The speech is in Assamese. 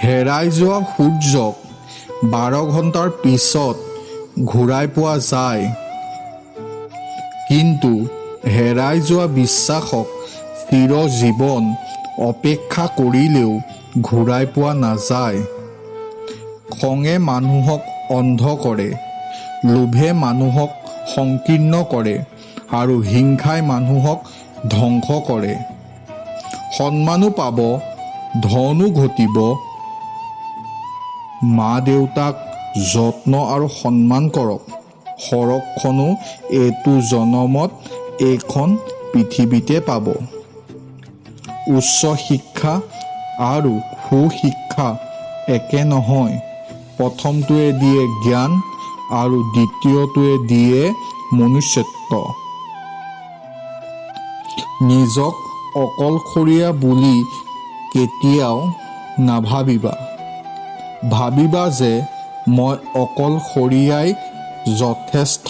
হেৰাই যোৱা সূৰ্যক 12 ঘণ্টাৰ পিছত ঘূৰাই পোৱা যায়, কিন্তু হেৰাই যোৱা বিশ্বাসক চিৰজীৱন অপেক্ষা কৰিলেও ঘূৰাই পোৱা নাযায়। খঙে মানুহক অন্ধ কৰে, লোভে মানুহক সংকীৰ্ণ কৰে আৰু হিংসাই মানুহক ধ্বংস কৰে। সন্মানো পাব, ধনো ঘটিব। মা দেউতাক যত্ন আৰু সন্মান কৰক। সৰগখনো এইটো জনমত এইখন পৃথিৱীতে পাব। উচ্চ শিক্ষা আৰু সুশিক্ষা একে নহয়। প্ৰথমটোৱে দিয়ে জ্ঞান আৰু দ্বিতীয়টোৱে দিয়ে মনুষ্যত্ব। নিজক অকলশৰীয়া বুলি কেতিয়াও নাভাবিবা। ভাবিবা যে মই অকলশৰীয়াই যথেষ্ট।